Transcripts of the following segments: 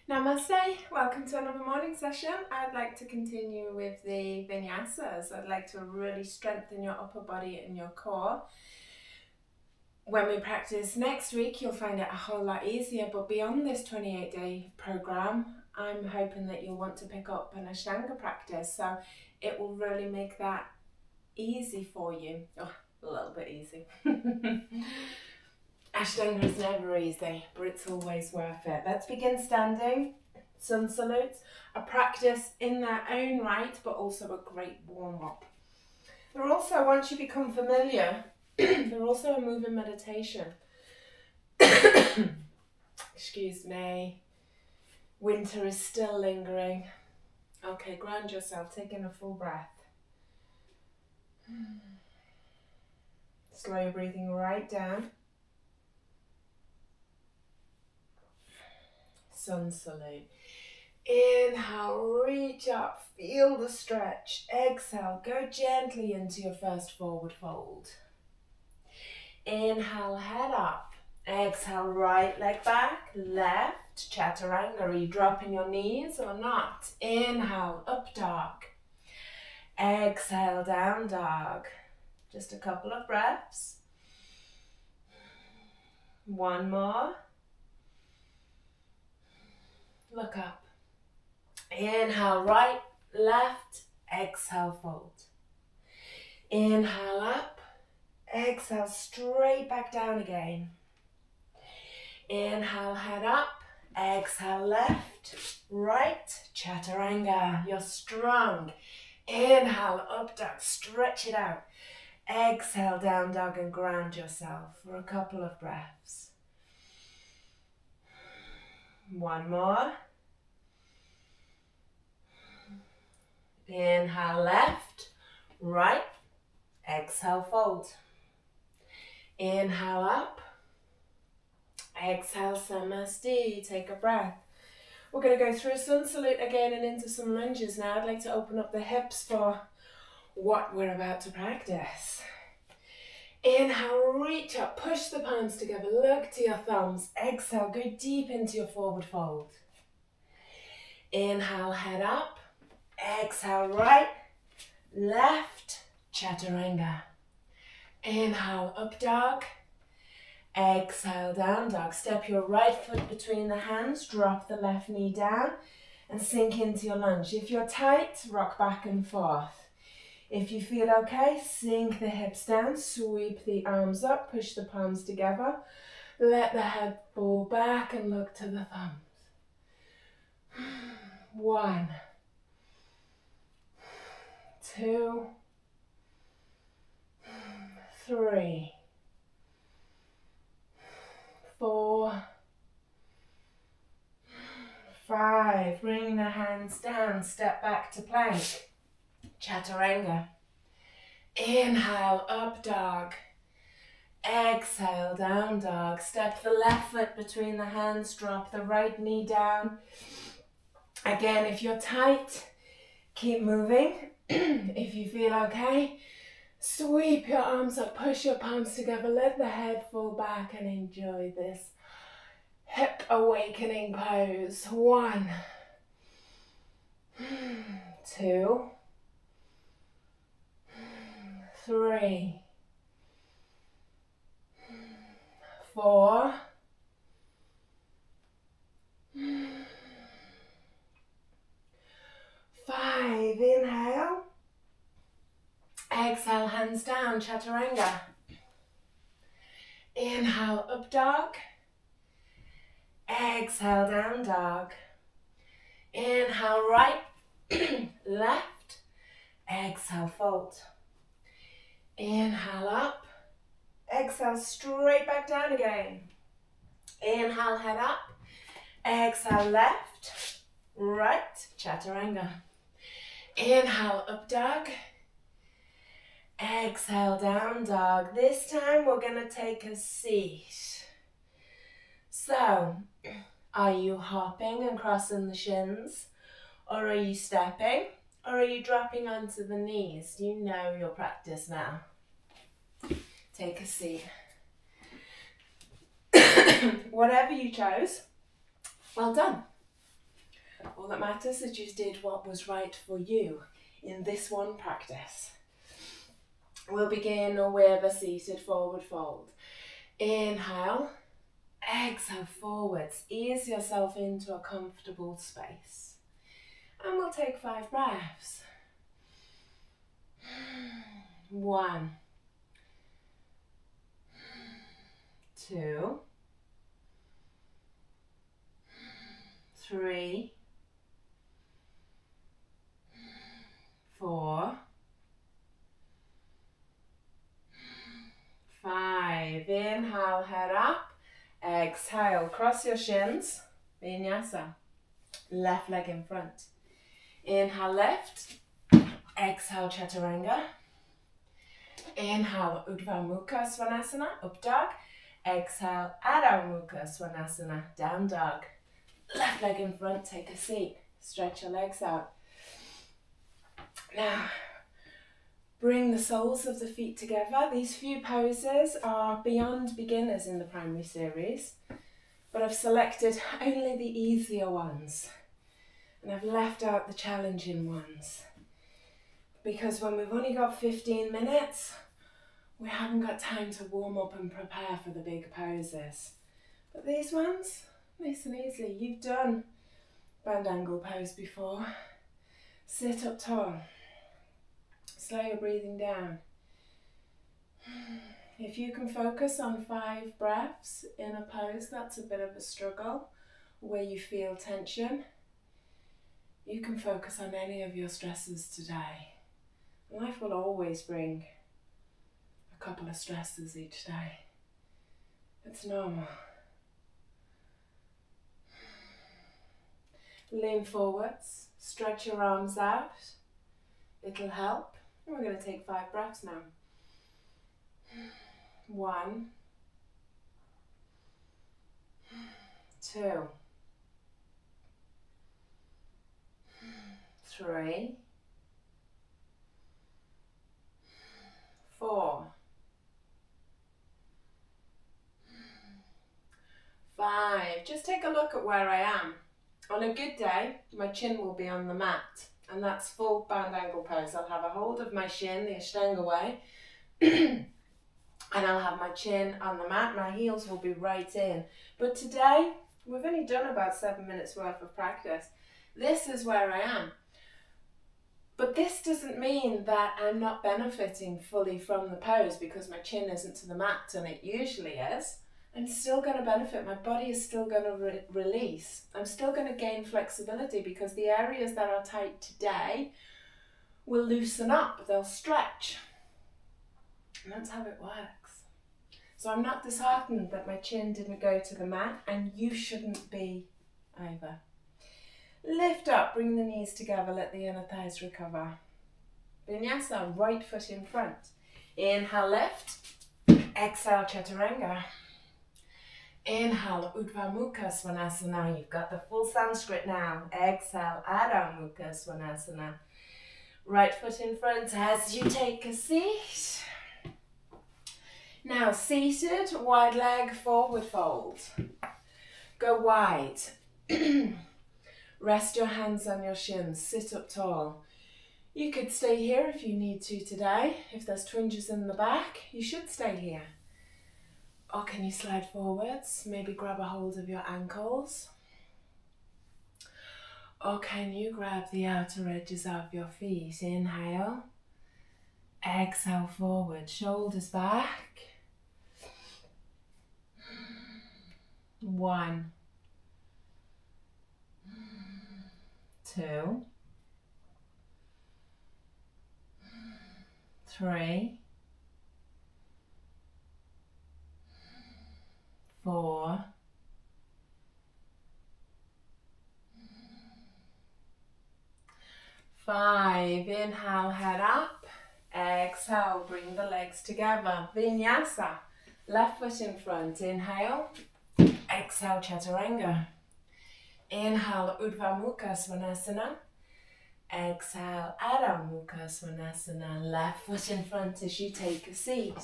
Namaste, welcome to another morning session. I'd like to continue with the vinyasas. I'd like to really strengthen your upper body and your core. When we practice next week, you'll find it a whole lot easier, but beyond this 28-day program, I'm hoping that you'll want to pick up an Ashtanga practice, so it will really make that easy for you. Oh, a little bit easy. Ashtanga is never easy, but it's always worth it. Let's begin standing. Sun salutes, a practice in their own right, but also a great warm-up. They're also, once you become familiar, they're also a moving meditation. Excuse me. Winter is still lingering. Okay, ground yourself, take in a full breath. Slow your breathing right down. Sun salute. Inhale, reach up, feel the stretch. Exhale, go gently into your first forward fold. Inhale, head up. Exhale, right leg back, left, chaturanga. Are you dropping your knees or not? Inhale, up dog. Exhale, down dog. Just a couple of breaths. One more. Look up. Inhale, right, left, exhale, fold. Inhale up, exhale, straight back down again. Inhale, head up, exhale, left, right, chaturanga. You're strong. Inhale, up dog, stretch it out. Exhale, down dog and ground yourself for a couple of breaths. One more. Inhale, left, right, exhale, fold. Inhale up, exhale, samasti, take a breath. We're going to go through a sun salute again and into some lunges now. I'd like to open up the hips for what we're about to practice. Inhale, reach up, push the palms together, look to your thumbs. Exhale, go deep into your forward fold. Inhale, head up. Exhale, right, left, chaturanga. Inhale, up dog. Exhale, down dog. Step your right foot between the hands, drop the left knee down and sink into your lunge. If you're tight, rock back and forth. If you feel okay, sink the hips down, sweep the arms up, push the palms together. Let the head fall back and look to the thumbs. 1, 2, 3, 4, 5. Bring the hands down, step back to plank. Chaturanga. Inhale, up dog. Exhale, down dog. Step the left foot between the hands, drop the right knee down. Again, if you're tight, keep moving. If you feel okay, sweep your arms up, push your palms together, let the head fall back and enjoy this hip awakening pose. 1, 2, 3, 4, 5. Inhale. Exhale, hands down, chaturanga. Inhale, up dog. Exhale, down dog. Inhale, right, left. Exhale, fold. Inhale, up. Exhale, straight back down again. Inhale, head up. Exhale, left, right, chaturanga. Inhale, up dog. Exhale, down dog. This time we're going to take a seat. So, are you hopping and crossing the shins? Or are you stepping? Or are you dropping onto the knees? You know your practice now. Take a seat. Whatever you chose, well done. All that matters is you did what was right for you in this one practice. We'll begin with a seated forward fold. Inhale, exhale forwards, ease yourself into a comfortable space. And we'll take 5 breaths. 1, 2, 3, 4, 5. Inhale, head up. Exhale, cross your shins. Vinyasa. Left leg in front. Inhale, left. Exhale, chaturanga. Inhale, Urdhva Mukha Svanasana, up dog. Exhale, Adho Mukha Svanasana, down dog. Left leg in front, take a seat. Stretch your legs out. Now, bring the soles of the feet together. These few poses are beyond beginners in the primary series, but I've selected only the easier ones, and I've left out the challenging ones. Because when we've only got 15 minutes, we haven't got time to warm up and prepare for the big poses. But these ones, nice and easy. You've done band angle pose before. Sit up tall. Slow your breathing down. If you can focus on 5 breaths in a pose that's a bit of a struggle, where you feel tension, you can focus on any of your stresses today. Life will always bring a couple of stresses each day. It's normal. Lean forwards, stretch your arms out. It'll help. And we're going to take 5 breaths now. 1, 2, 3, 4, 5. Just take a look at where I am. On a good day, my chin will be on the mat, and that's full band angle pose. I'll have a hold of my shin, the Ashtanga way, and I'll have my chin on the mat. My heels will be right in. But today, we've only done about 7 minutes worth of practice. This is where I am. But this doesn't mean that I'm not benefiting fully from the pose because my chin isn't to the mat, and it usually is. I'm still going to benefit. My body is still going to release. I'm still going to gain flexibility because the areas that are tight today will loosen up. They'll stretch. And that's how it works. So I'm not disheartened that my chin didn't go to the mat, and you shouldn't be either. Lift up, bring the knees together, let the inner thighs recover. Vinyasa, right foot in front. Inhale, lift. Exhale, chaturanga. Inhale, Urdhva Mukha Svanasana. You've got the full Sanskrit now. Exhale, Adho Mukha Svanasana. Right foot in front as you take a seat. Now, seated, wide leg, forward fold. Go wide. Rest your hands on your shins. Sit up tall. You could stay here if you need to today. If there's twinges in the back, you should stay here. Or can you slide forwards? Maybe grab a hold of your ankles. Or can you grab the outer edges of your feet? Inhale. Exhale forward. Shoulders back. 1, 2, 3, 4, 5. Inhale, head up. Exhale, bring the legs together. Vinyasa. Left foot in front. Inhale. Exhale, chaturanga. Inhale, Urdhva Mukha Svanasana. Exhale, Adho Mukha Svanasana. Left foot in front as you take a seat.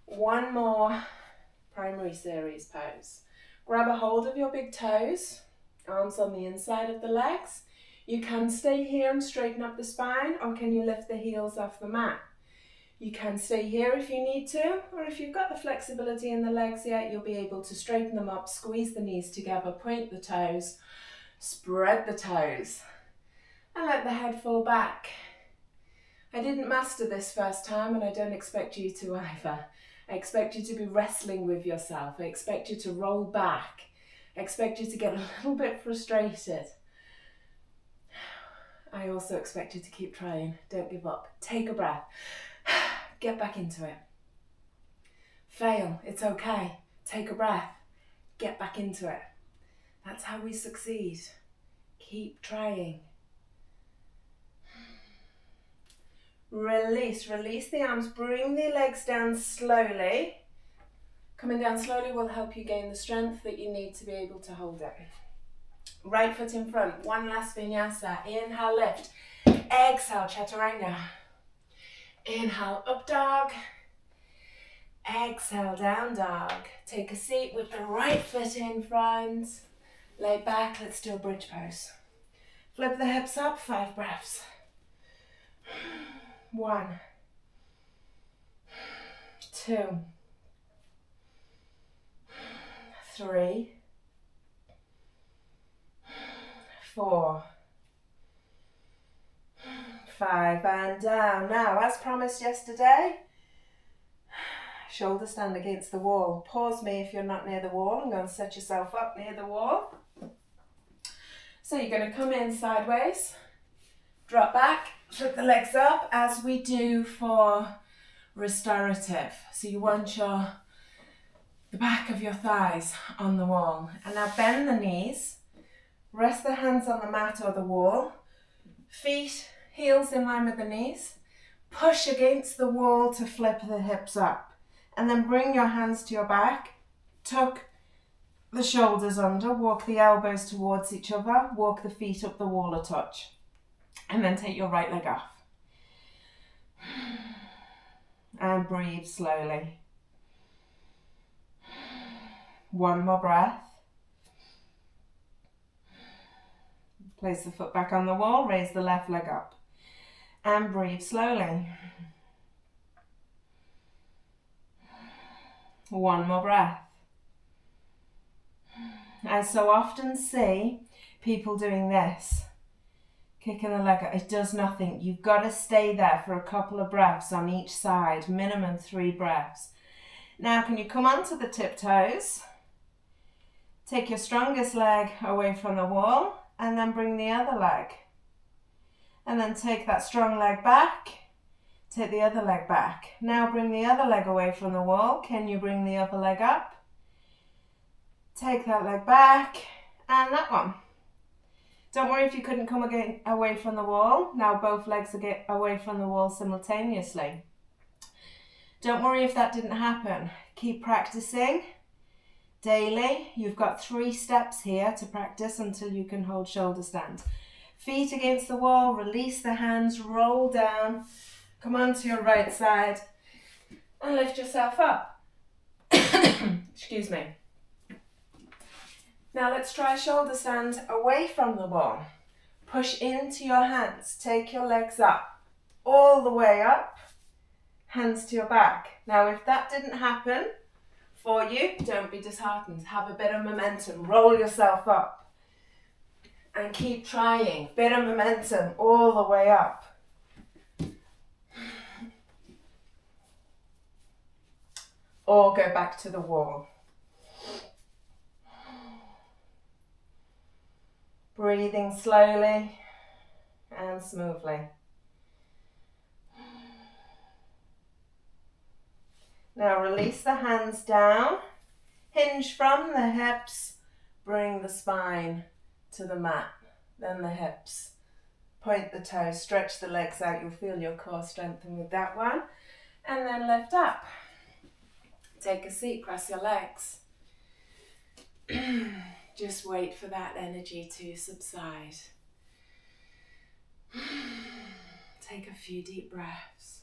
One more primary series pose. Grab a hold of your big toes Arms on the inside of the legs. You can stay here and straighten up the spine, or can you lift the heels off the mat? You can stay here if you need to, or if you've got the flexibility in the legs yet, you'll be able to straighten them up, squeeze the knees together, point the toes, spread the toes, and let the head fall back. I didn't master this first time, and I don't expect you to either. I expect you to be wrestling with yourself. I expect you to roll back. I expect you to get a little bit frustrated. I also expect you to keep trying. Don't give up. Take a breath. Get back into it. Fail. It's okay. Take a breath. Get back into it. That's how we succeed. Keep trying. Release. Release the arms. Bring the legs down slowly. Coming down slowly will help you gain the strength that you need to be able to hold it. Right foot in front. One last vinyasa. Inhale, lift. Exhale, chaturanga. Inhale, up dog. Exhale, down dog. Take a seat with the right foot in front. Lay back. Let's do a bridge pose. Flip the hips up. 5 breaths. 1, 2, 3, 4, 5, and down. Now, as promised yesterday, shoulder stand against the wall. Pause me if you're not near the wall and go and set yourself up near the wall. So you're going to come in sideways, drop back, flip the legs up as we do for restorative. So you want the back of your thighs on the wall. And now bend the knees, rest the hands on the mat or the wall, feet, heels in line with the knees, push against the wall to flip the hips up. And then bring your hands to your back, tuck the shoulders under, walk the elbows towards each other, walk the feet up the wall a touch. And then take your right leg off. And breathe slowly. 1 more breath. Place the foot back on the wall, raise the left leg up. And breathe slowly. 1 more breath. I so often see people doing this. Kicking the leg up, it does nothing. You've got to stay there for a couple of breaths on each side, minimum 3 breaths. Now, can you come onto the tiptoes? Take your strongest leg away from the wall and then bring the other leg. And then take that strong leg back, take the other leg back. Now bring the other leg away from the wall. Can you bring the other leg up? Take that leg back and that one. Don't worry if you couldn't come again away from the wall. Now both legs are get away from the wall simultaneously. Don't worry if that didn't happen. Keep practicing daily. You've got 3 steps here to practice until you can hold shoulder stand. Feet against the wall, release the hands, roll down, come onto your right side and lift yourself up. Excuse me. Now let's try shoulder stand away from the wall. Push into your hands. Take your legs up, all the way up, hands to your back. Now if that didn't happen for you, don't be disheartened. Have a bit of momentum. Roll yourself up and keep trying. Bit of momentum all the way up. Or go back to the wall. Breathing slowly and smoothly. Now release the hands down, hinge from the hips, bring the spine to the mat, then the hips. Point the toes, stretch the legs out, you'll feel your core strengthen with that one. And then lift up. Take a seat, cross your legs. Just wait for that energy to subside. Take a few deep breaths.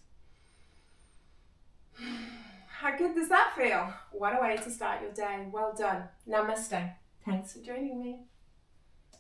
How good does that feel? What a way to start your day. Well done. Namaste. Thanks for joining me.